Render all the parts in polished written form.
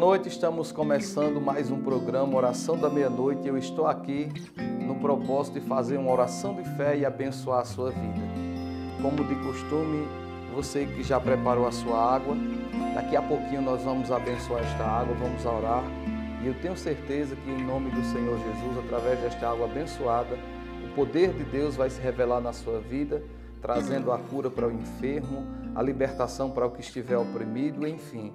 noite, estamos começando mais um programa Oração da Meia-Noite. Eu estou aqui no propósito de fazer uma oração de fé e abençoar a sua vida. Como de costume, você que já preparou a sua água, daqui a pouquinho nós vamos abençoar esta água, vamos orar. E eu tenho certeza que em nome do Senhor Jesus, através desta água abençoada, o poder de Deus vai se revelar na sua vida, trazendo a cura para o enfermo, a libertação para o que estiver oprimido, enfim.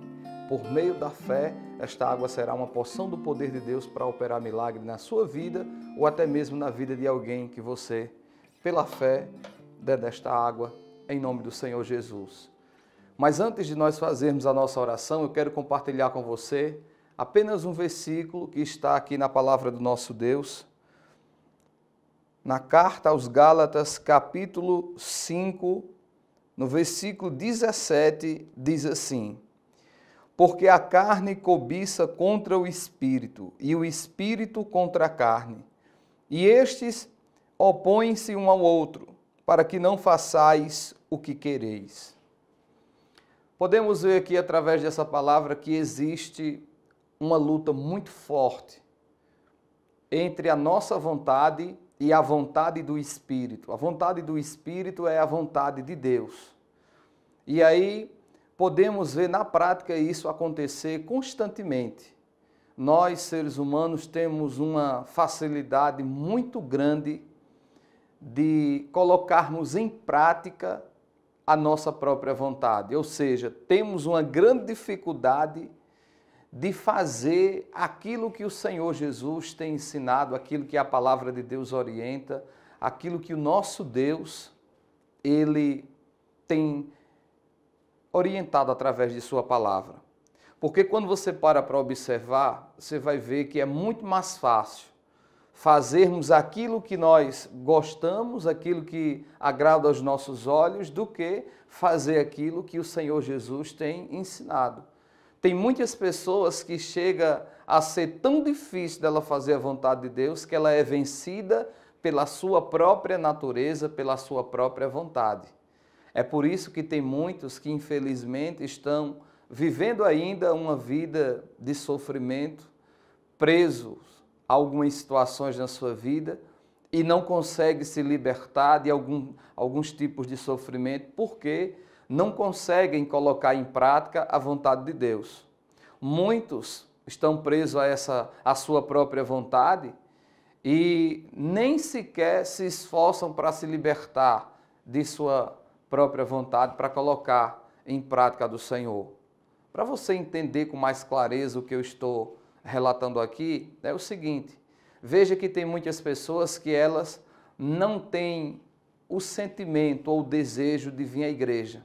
Por meio da fé, esta água será uma porção do poder de Deus para operar milagre na sua vida ou até mesmo na vida de alguém que você, pela fé, dê desta água, em nome do Senhor Jesus. Mas antes de nós fazermos a nossa oração, eu quero compartilhar com você apenas um versículo que está aqui na palavra do nosso Deus, na carta aos Gálatas, capítulo 5, no versículo 17, diz assim: porque a carne cobiça contra o espírito, e o espírito contra a carne. E estes opõem-se um ao outro, para que não façais o que quereis. Podemos ver aqui, através dessa palavra, que existe uma luta muito forte entre a nossa vontade e a vontade do Espírito. A vontade do Espírito é a vontade de Deus. E aí podemos ver na prática isso acontecer constantemente. Nós, seres humanos, temos uma facilidade muito grande de colocarmos em prática a nossa própria vontade. Ou seja, temos uma grande dificuldade de fazer aquilo que o Senhor Jesus tem ensinado, aquilo que a palavra de Deus orienta, aquilo que o nosso Deus, Ele tem orientado através de sua palavra. Porque quando você para observar, você vai ver que é muito mais fácil fazermos aquilo que nós gostamos, aquilo que agrada aos nossos olhos, do que fazer aquilo que o Senhor Jesus tem ensinado. Tem muitas pessoas que chega a ser tão difícil dela fazer a vontade de Deus que ela é vencida pela sua própria natureza, pela sua própria vontade. É por isso que tem muitos que infelizmente estão vivendo ainda uma vida de sofrimento, presos a algumas situações na sua vida e não conseguem se libertar de alguns tipos de sofrimento porque não conseguem colocar em prática a vontade de Deus. Muitos estão presos a sua própria vontade e nem sequer se esforçam para se libertar de sua própria vontade, para colocar em prática a do Senhor. Para você entender com mais clareza o que eu estou relatando aqui, é o seguinte: veja que tem muitas pessoas que elas não têm o sentimento ou o desejo de vir à igreja.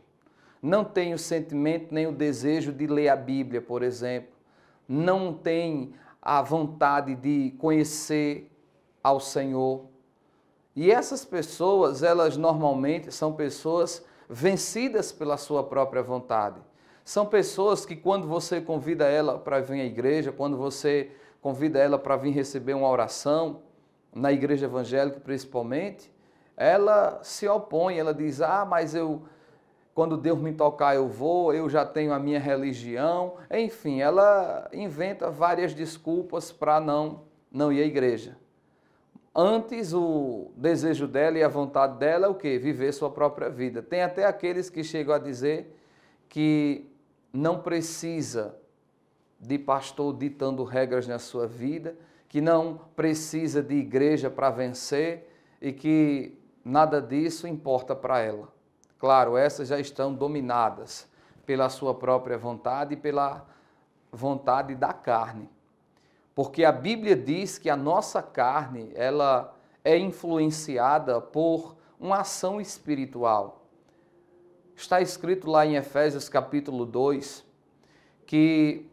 Não tem o sentimento nem o desejo de ler a Bíblia, por exemplo. Não tem a vontade de conhecer ao Senhor. E essas pessoas, elas normalmente são pessoas vencidas pela sua própria vontade. São pessoas que quando você convida ela para vir à igreja, quando você convida ela para vir receber uma oração, na igreja evangélica principalmente, ela se opõe, ela diz: mas quando Deus me tocar eu vou, eu já tenho a minha religião. Enfim, ela inventa várias desculpas para não ir à igreja. Antes, o desejo dela e a vontade dela é o quê? Viver sua própria vida. Tem até aqueles que chegam a dizer que não precisa de pastor ditando regras na sua vida, que não precisa de igreja para vencer e que nada disso importa para ela. Claro, essas já estão dominadas pela sua própria vontade e pela vontade da carne. Porque a Bíblia diz que a nossa carne, ela é influenciada por uma ação espiritual. Está escrito lá em Efésios capítulo 2, que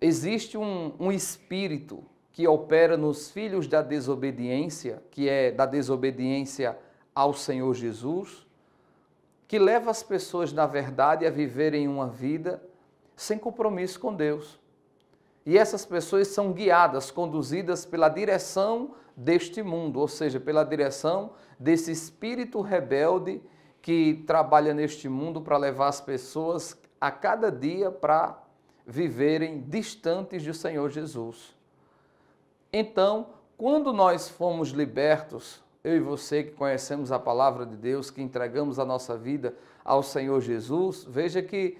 existe um espírito que opera nos filhos da desobediência, que é da desobediência ao Senhor Jesus, que leva as pessoas, na verdade, a viverem uma vida sem compromisso com Deus. E essas pessoas são guiadas, conduzidas pela direção deste mundo, ou seja, pela direção desse espírito rebelde que trabalha neste mundo para levar as pessoas a cada dia para viverem distantes do Senhor Jesus. Então, quando nós fomos libertos, eu e você que conhecemos a palavra de Deus, que entregamos a nossa vida ao Senhor Jesus, veja que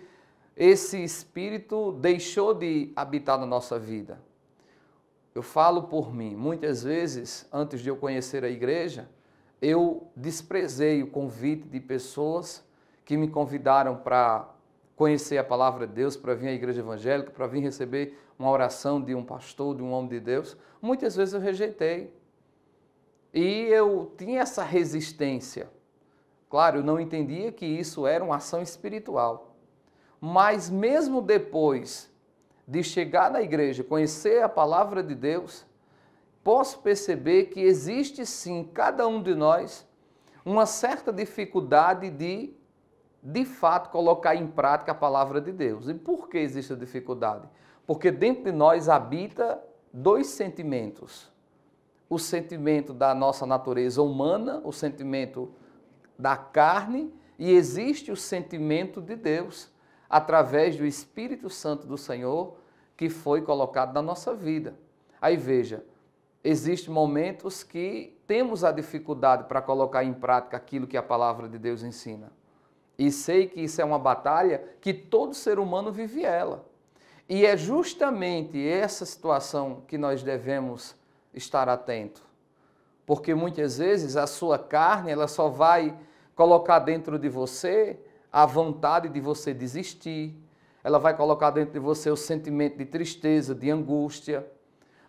esse Espírito deixou de habitar na nossa vida. Eu falo por mim, muitas vezes, antes de eu conhecer a igreja, eu desprezei o convite de pessoas que me convidaram para conhecer a palavra de Deus, para vir à igreja evangélica, para vir receber uma oração de um pastor, de um homem de Deus. Muitas vezes eu rejeitei. E eu tinha essa resistência. Claro, eu não entendia que isso era uma ação espiritual. Mas mesmo depois de chegar na igreja, conhecer a palavra de Deus, posso perceber que existe sim, em cada um de nós, uma certa dificuldade de fato, colocar em prática a palavra de Deus. E por que existe a dificuldade? Porque dentro de nós habita dois sentimentos. O sentimento da nossa natureza humana, o sentimento da carne, e existe o sentimento de Deus, através do Espírito Santo do Senhor, que foi colocado na nossa vida. Aí veja, existem momentos que temos a dificuldade para colocar em prática aquilo que a palavra de Deus ensina. E sei que isso é uma batalha que todo ser humano vive ela. E é justamente essa situação que nós devemos estar atento. Porque muitas vezes a sua carne, ela só vai colocar dentro de você a vontade de você desistir. Ela vai colocar dentro de você o sentimento de tristeza, de angústia.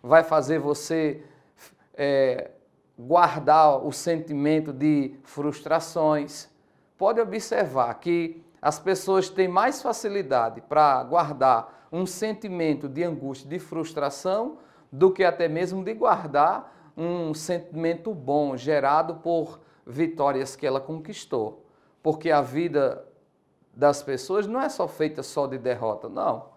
Vai fazer você guardar o sentimento de frustrações. Pode observar que as pessoas têm mais facilidade para guardar um sentimento de angústia, de frustração, do que até mesmo de guardar um sentimento bom, gerado por vitórias que ela conquistou. Porque a vida das pessoas não é só feita só de derrota, não.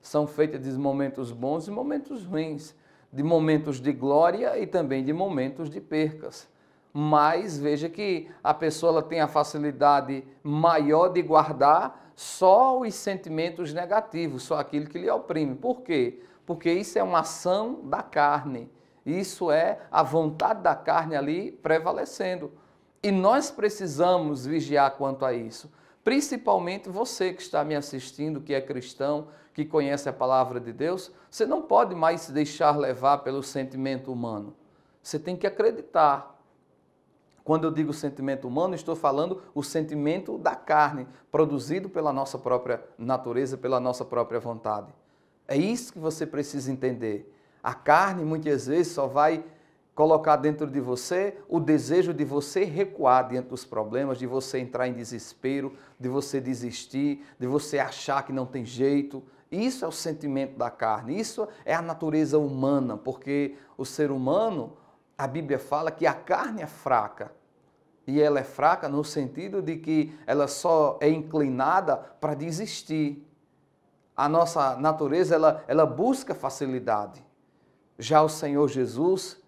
São feitas de momentos bons e momentos ruins, de momentos de glória e também de momentos de percas. Mas veja que a pessoa ela tem a facilidade maior de guardar só os sentimentos negativos, só aquilo que lhe oprime. Por quê? Porque isso é uma ação da carne. Isso é a vontade da carne ali prevalecendo. E nós precisamos vigiar quanto a isso. Principalmente você que está me assistindo, que é cristão, que conhece a palavra de Deus, você não pode mais se deixar levar pelo sentimento humano. Você tem que acreditar. Quando eu digo sentimento humano, estou falando o sentimento da carne, produzido pela nossa própria natureza, pela nossa própria vontade. É isso que você precisa entender. A carne, muitas vezes, só vai colocar dentro de você o desejo de você recuar diante dos problemas, de você entrar em desespero, de você desistir, de você achar que não tem jeito. Isso é o sentimento da carne, isso é a natureza humana, porque o ser humano, a Bíblia fala que a carne é fraca. E ela é fraca no sentido de que ela só é inclinada para desistir. A nossa natureza, ela busca facilidade. Já o Senhor Jesus,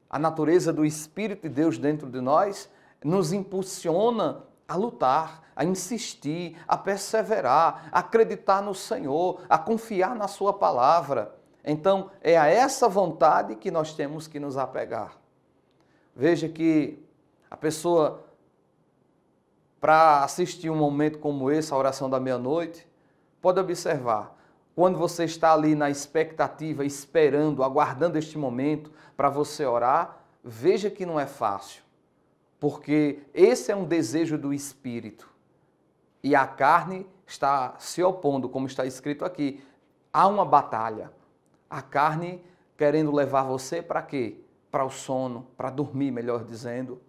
a natureza do Espírito de Deus dentro de nós, nos impulsiona a lutar, a insistir, a perseverar, a acreditar no Senhor, a confiar na sua palavra. Então, é a essa vontade que nós temos que nos apegar. Veja que a pessoa, para assistir um momento como esse, a oração da meia-noite, pode observar, quando você está ali na expectativa, esperando, aguardando este momento para você orar, veja que não é fácil, porque esse é um desejo do Espírito e a carne está se opondo, como está escrito aqui. Há uma batalha, a carne querendo levar você para quê? Para o sono, para dormir, melhor dizendo,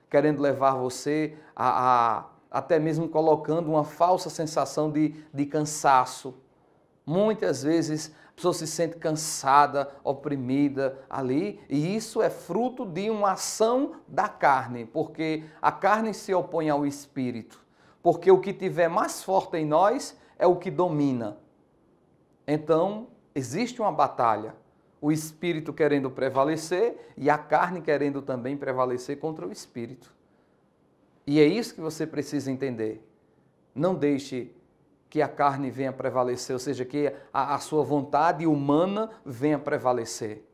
querendo levar você até mesmo colocando uma falsa sensação de cansaço. Muitas vezes a pessoa se sente cansada, oprimida ali, e isso é fruto de uma ação da carne, porque a carne se opõe ao espírito, porque o que tiver mais forte em nós é o que domina. Então, existe uma batalha, o espírito querendo prevalecer e a carne querendo também prevalecer contra o espírito. E é isso que você precisa entender. Não deixe que a carne venha prevalecer, ou seja, que a sua vontade humana venha prevalecer.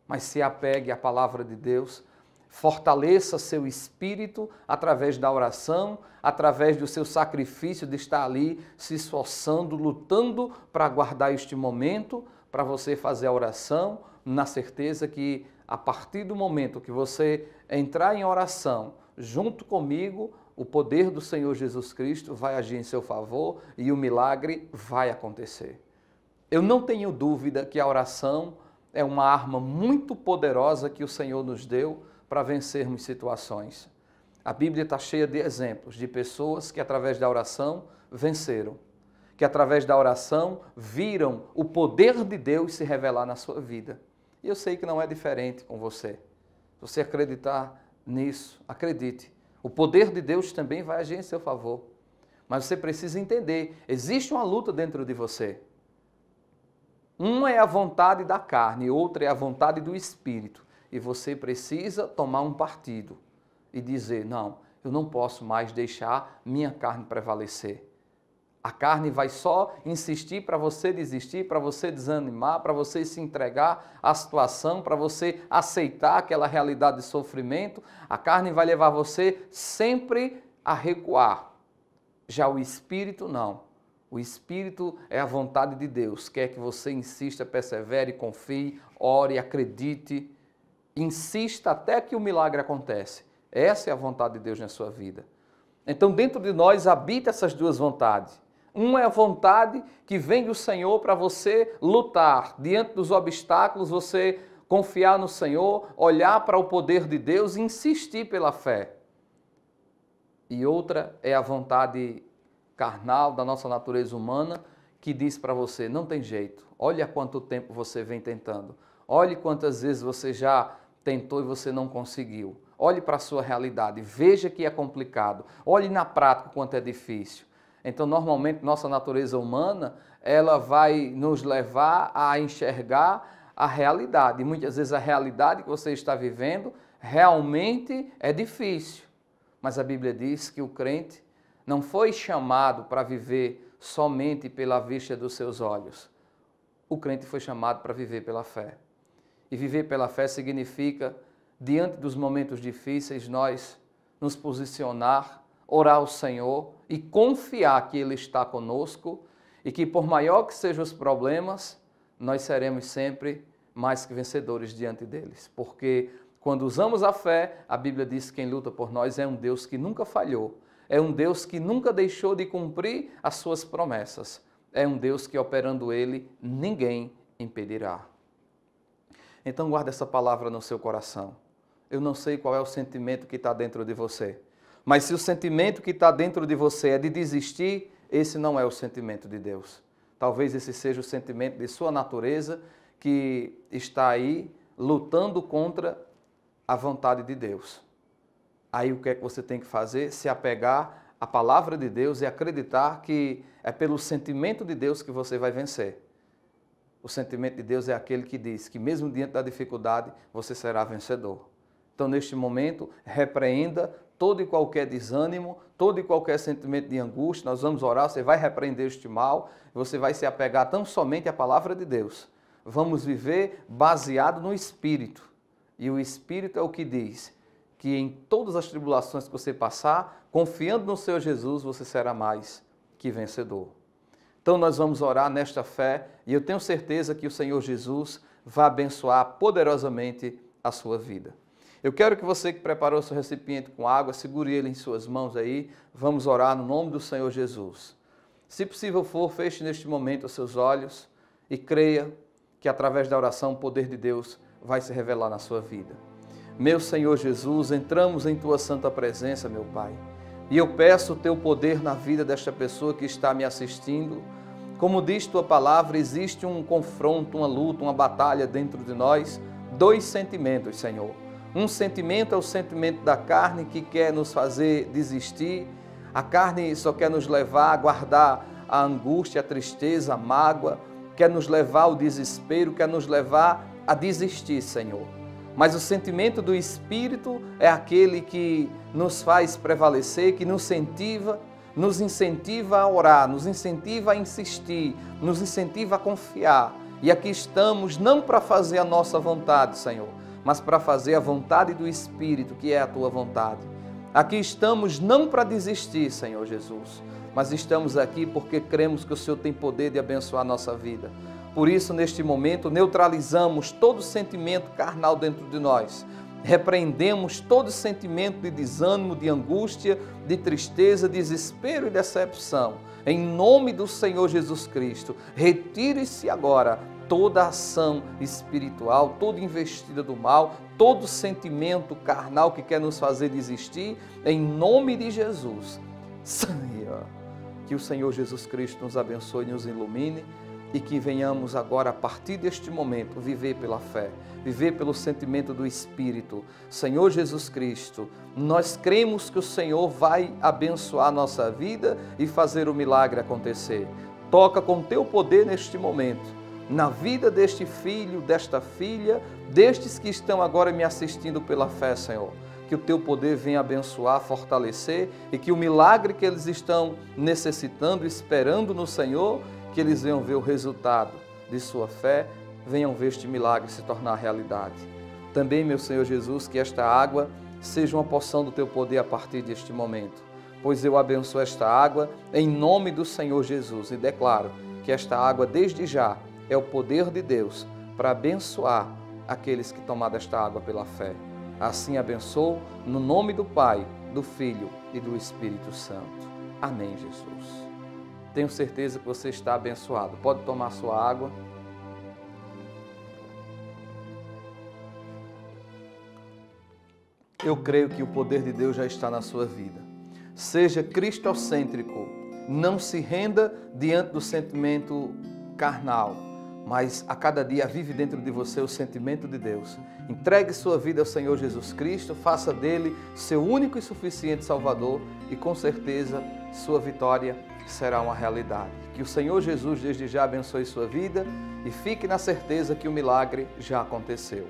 Mas se apegue à palavra de Deus, fortaleça seu espírito através da oração, através do seu sacrifício de estar ali se esforçando, lutando para aguardar este momento, para você fazer a oração, na certeza que a partir do momento que você entrar em oração junto comigo, o poder do Senhor Jesus Cristo vai agir em seu favor e o milagre vai acontecer. Eu não tenho dúvida que a oração é uma arma muito poderosa que o Senhor nos deu para vencermos situações. A Bíblia está cheia de exemplos de pessoas que através da oração venceram, que através da oração viram o poder de Deus se revelar na sua vida. E eu sei que não é diferente com você. Se você acreditar nisso, acredite. O poder de Deus também vai agir em seu favor. Mas você precisa entender, existe uma luta dentro de você. Uma é a vontade da carne, outra é a vontade do Espírito. E você precisa tomar um partido e dizer, não, eu não posso mais deixar minha carne prevalecer. A carne vai só insistir para você desistir, para você desanimar, para você se entregar à situação, para você aceitar aquela realidade de sofrimento. A carne vai levar você sempre a recuar. Já o Espírito não. O Espírito é a vontade de Deus. Quer que você insista, persevere, confie, ore, acredite. Insista até que o milagre acontece. Essa é a vontade de Deus na sua vida. Então, dentro de nós habita essas duas vontades. Uma é a vontade que vem do Senhor para você lutar diante dos obstáculos, você confiar no Senhor, olhar para o poder de Deus e insistir pela fé. E outra é a vontade carnal da nossa natureza humana que diz para você, não tem jeito, olha há quanto tempo você vem tentando, olhe quantas vezes você já tentou e você não conseguiu. Olhe para a sua realidade, veja que é complicado, olhe na prática quanto é difícil. Então, normalmente, nossa natureza humana, ela vai nos levar a enxergar a realidade. E muitas vezes a realidade que você está vivendo realmente é difícil. Mas a Bíblia diz que o crente não foi chamado para viver somente pela vista dos seus olhos. O crente foi chamado para viver pela fé. E viver pela fé significa, diante dos momentos difíceis, nós nos posicionar, orar ao Senhor e confiar que Ele está conosco e que por maior que sejam os problemas, nós seremos sempre mais que vencedores diante deles. Porque quando usamos a fé, a Bíblia diz que quem luta por nós é um Deus que nunca falhou, é um Deus que nunca deixou de cumprir as suas promessas, é um Deus que operando Ele, ninguém impedirá. Então guarda essa palavra no seu coração. Eu não sei qual é o sentimento que está dentro de você, mas se o sentimento que está dentro de você é de desistir, esse não é o sentimento de Deus. Talvez esse seja o sentimento de sua natureza que está aí lutando contra a vontade de Deus. Aí o que é que você tem que fazer? Se apegar à palavra de Deus e acreditar que é pelo sentimento de Deus que você vai vencer. O sentimento de Deus é aquele que diz que mesmo diante da dificuldade, você será vencedor. Então, neste momento, repreenda todo e qualquer desânimo, todo e qualquer sentimento de angústia. Nós vamos orar, você vai repreender este mal, você vai se apegar tão somente à palavra de Deus. Vamos viver baseado no Espírito. E o Espírito é o que diz que em todas as tribulações que você passar, confiando no Senhor Jesus, você será mais que vencedor. Então nós vamos orar nesta fé e eu tenho certeza que o Senhor Jesus vai abençoar poderosamente a sua vida. Eu quero que você que preparou seu recipiente com água, segure ele em suas mãos aí. Vamos orar no nome do Senhor Jesus. Se possível for, feche neste momento os seus olhos e creia que através da oração o poder de Deus vai se revelar na sua vida. Meu Senhor Jesus, entramos em Tua santa presença, meu Pai. E eu peço o Teu poder na vida desta pessoa que está me assistindo. Como diz Tua palavra, existe um confronto, uma luta, uma batalha dentro de nós. Dois sentimentos, Senhor. Um sentimento é o sentimento da carne que quer nos fazer desistir. A carne só quer nos levar a guardar a angústia, a tristeza, a mágoa. Quer nos levar ao desespero, quer nos levar a desistir, Senhor. Mas o sentimento do Espírito é aquele que nos faz prevalecer, que nos incentiva, nos incentiva a orar, nos incentiva a insistir, nos incentiva a confiar. E aqui estamos não para fazer a nossa vontade, Senhor, mas para fazer a vontade do Espírito, que é a tua vontade. Aqui estamos não para desistir, Senhor Jesus, mas estamos aqui porque cremos que o Senhor tem poder de abençoar a nossa vida. Por isso, neste momento, neutralizamos todo sentimento carnal dentro de nós. Repreendemos todo sentimento de desânimo, de angústia, de tristeza, desespero e decepção. Em nome do Senhor Jesus Cristo, retire-se agora toda ação espiritual, toda investida do mal, todo sentimento carnal que quer nos fazer desistir, em nome de Jesus. Senhor, que o Senhor Jesus Cristo nos abençoe e nos ilumine, e que venhamos agora, a partir deste momento, viver pela fé, viver pelo sentimento do Espírito. Senhor Jesus Cristo, nós cremos que o Senhor vai abençoar a nossa vida e fazer o milagre acontecer. Toca com teu poder neste momento, na vida deste filho, desta filha, destes que estão agora me assistindo pela fé, Senhor. Que o teu poder venha abençoar, fortalecer, e que o milagre que eles estão necessitando, esperando no Senhor, que eles venham ver o resultado de sua fé, venham ver este milagre se tornar realidade. Também, meu Senhor Jesus, que esta água seja uma porção do teu poder a partir deste momento, pois eu abençoo esta água em nome do Senhor Jesus e declaro que esta água, desde já, é o poder de Deus para abençoar aqueles que tomaram esta água pela fé. Assim abençoo no nome do Pai, do Filho e do Espírito Santo. Amém, Jesus. Tenho certeza que você está abençoado. Pode tomar sua água. Eu creio que o poder de Deus já está na sua vida. Seja cristocêntrico. Não se renda diante do sentimento carnal, mas a cada dia vive dentro de você o sentimento de Deus. Entregue sua vida ao Senhor Jesus Cristo, faça dele seu único e suficiente Salvador e com certeza sua vitória será uma realidade. Que o Senhor Jesus desde já abençoe sua vida e fique na certeza que o milagre já aconteceu.